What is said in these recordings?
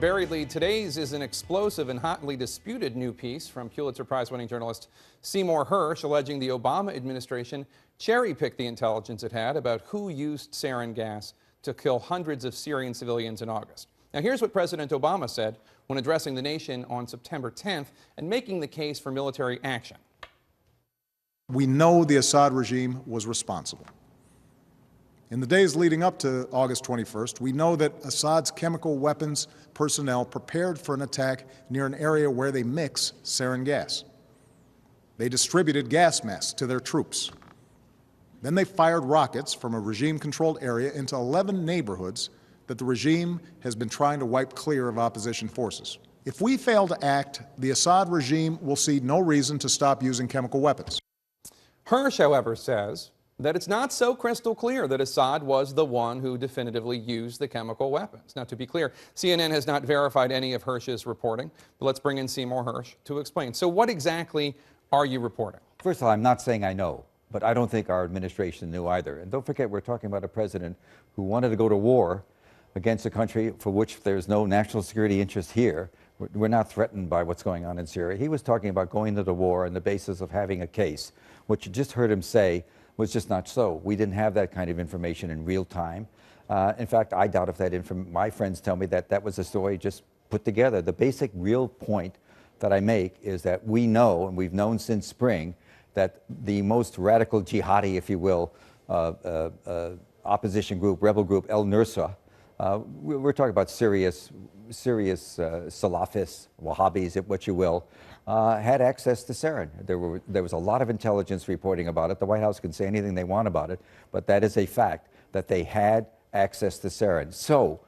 buried lead. Today's is an explosive and hotly disputed new piece from Pulitzer Prize-winning journalist Seymour Hersh, alleging the Obama administration cherry-picked the intelligence it had about who used sarin gas to kill hundreds of Syrian civilians in August. Now, here's what President Obama said when addressing the nation on September 10th and making the case for military action. We know the Assad regime was responsible. In the days leading up to August 21st, we know that Assad's chemical weapons personnel prepared for an attack near an area where they mix sarin gas. They distributed gas masks to their troops. Then they fired rockets from a regime-controlled area into 11 neighborhoods that the regime has been trying to wipe clear of opposition forces. If we fail to act, the Assad regime will see no reason to stop using chemical weapons. Hersh, however, says that it's not so crystal clear that Assad was the one who definitively used the chemical weapons. Now, to be clear, CNN has not verified any of Hersh's reporting, but let's bring in Seymour Hersh to explain. So what exactly are you reporting? First of all, I'm not saying I know, but I don't think our administration knew either. And don't forget, we're talking about a president who wanted to go to war against a country for which there's no national security interest here. We're not threatened by what's going on in Syria. He was talking about going to the war on the basis of having a case. What you just heard him say was just not so. We didn't have that kind of information in real time. In fact, I doubt if that my friends tell me that that was a story just put together. The basic real point that I make is that we know, and we've known since spring, that the most radical jihadi, if you will, opposition group, rebel group, al-Nusra, we're talking about serious Salafists, Wahhabis, what you will, had access to sarin. There was a lot of intelligence reporting about it. The White House can say anything they want about it, but that is a fact, that they had access to sarin. So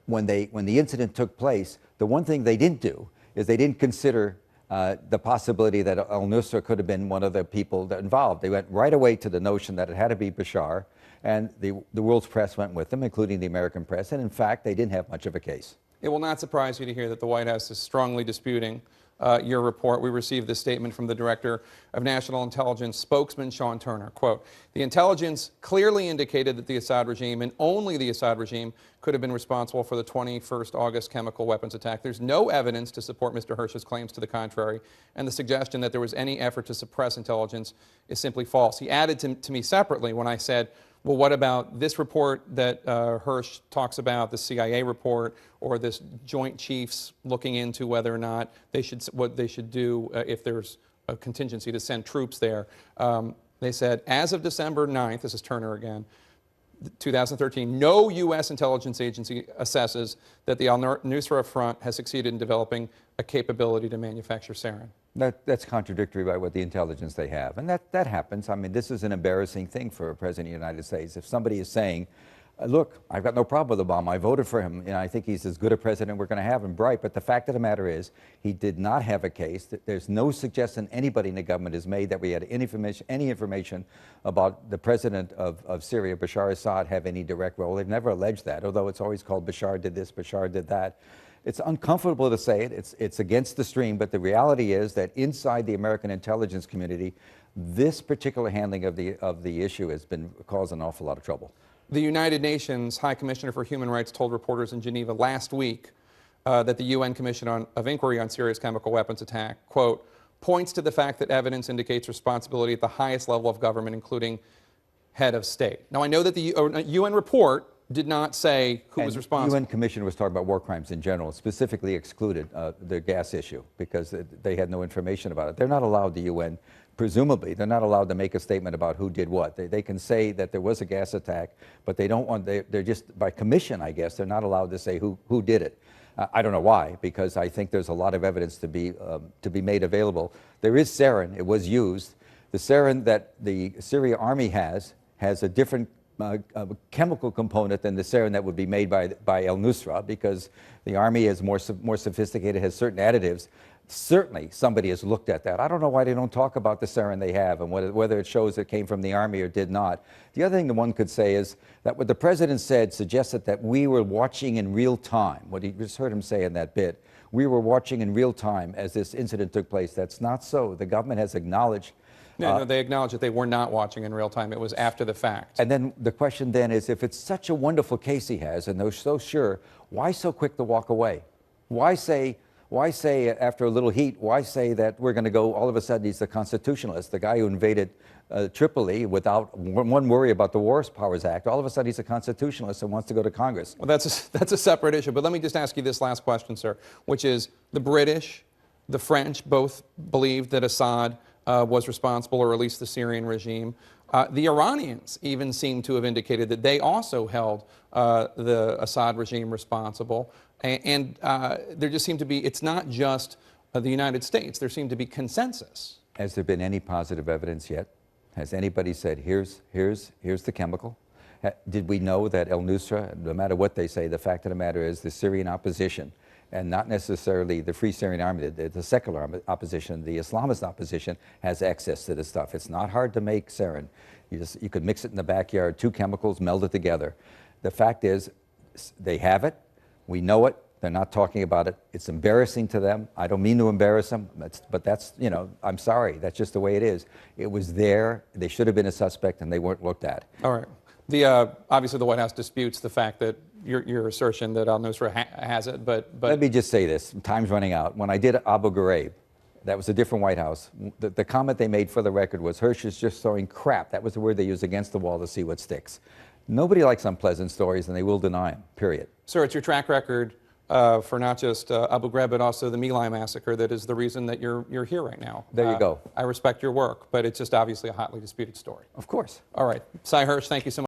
when the incident took place, the one thing they didn't do is they didn't consider the possibility that al-Nusra could have been one of the people that involved. They went right away to the notion that it had to be Bashar, and the world's press went with them, including the American press, and in fact, they didn't have much of a case. It will not surprise you to hear that the White House is strongly disputing your report. We received this statement from the Director of National Intelligence, spokesman Sean Turner. Quote, "The intelligence clearly indicated that the Assad regime, and only the Assad regime, could have been responsible for the 21st August chemical weapons attack. There's no evidence to support Mr. Hersh's claims to the contrary, and the suggestion that there was any effort to suppress intelligence is simply false." He added to me separately when I said, well, what about this report that Hersh talks about, the CIA report, or this Joint Chiefs looking into whether or not what they should do if there's a contingency to send troops there? They said, as of December 9th, this is Turner again, 2013, no U.S. intelligence agency assesses that the al-Nusra Front has succeeded in developing a capability to manufacture sarin. That's contradictory by what the intelligence they have. And that happens. I mean, this is an embarrassing thing for a president of the United States. If somebody is saying, look, I've got no problem with Obama, I voted for him, and I think he's as good a president we're going to have and bright, but the fact of the matter is he did not have a case. There's no suggestion anybody in the government has made that we had any information about the president of Syria, Bashar Assad, have any direct role. They've never alleged that, although it's always called Bashar did this, Bashar did that. It's uncomfortable to say it. It's against the stream, but the reality is that inside the American intelligence community, this particular handling of the issue has been causing an awful lot of trouble. The United Nations High Commissioner for Human Rights told reporters in Geneva last week that the UN Commission of Inquiry on Syria's chemical weapons attack, quote, points to the fact that evidence indicates responsibility at the highest level of government, including head of state. Now, I know that the UN report did not say who was responsible. The UN Commission was talking about war crimes in general, specifically excluded the gas issue because they had no information about it. They're not allowed, the UN, presumably, they're not allowed to make a statement about who did what. They can say that there was a gas attack, but they don't want, they're just, by commission, I guess, they're not allowed to say who did it. I don't know why, because I think there's a lot of evidence to be made available. There is sarin, it was used. The sarin that the Syria army has a different chemical component than the sarin that would be made by al-Nusra, because the army is more sophisticated, has certain additives. Certainly somebody has looked at that. I don't know why they don't talk about the sarin they have and whether it shows it came from the army or did not. The other thing that one could say is that what the president said suggested that we were watching in real time. What you just heard him say in that bit, we were watching in real time as this incident took place. That's not so. The government has acknowledged No, they acknowledge that they were not watching in real time. It was after the fact. And then the question then is, if it's such a wonderful case he has and they're so sure, why so quick to walk away? Why say after a little heat, why say that we're going to go, all of a sudden he's the constitutionalist, the guy who invaded Tripoli without one worry about the War Powers Act. All of a sudden he's a constitutionalist and wants to go to Congress. Well, that's a separate issue. But let me just ask you this last question, sir, which is the British, the French both believed that Assad was responsible, or at least the Syrian regime. The Iranians even seem to have indicated that they also held the Assad regime responsible. And there just seemed to be, it's not just the United States, there seemed to be consensus. Has there been any positive evidence yet? Has anybody said, here's the chemical? Did we know that al-Nusra, no matter what they say, the fact of the matter is the Syrian opposition, and not necessarily the Free Syrian Army, the secular opposition, the Islamist opposition, has access to this stuff. It's not hard to make sarin. You could mix it in the backyard, 2 chemicals, meld it together. The fact is, they have it, we know it, they're not talking about it. It's embarrassing to them. I don't mean to embarrass them, but that's, you know, I'm sorry, that's just the way it is. It was there, they should have been a suspect, and they weren't looked at. All right. Obviously, the White House disputes the fact that your assertion that al-Nusra has it, but Let me just say this, time's running out. When I did Abu Ghraib, that was a different White House. The comment they made for the record was, Hersh is just throwing crap. That was the word they used, against the wall to see what sticks. Nobody likes unpleasant stories, and they will deny them, period. Sir, it's your track record for not just Abu Ghraib, but also the My Lai massacre that is the reason that you're here right now. There you go. I respect your work, but it's just obviously a hotly disputed story. Of course. All right. Sy Hersh, thank you so much.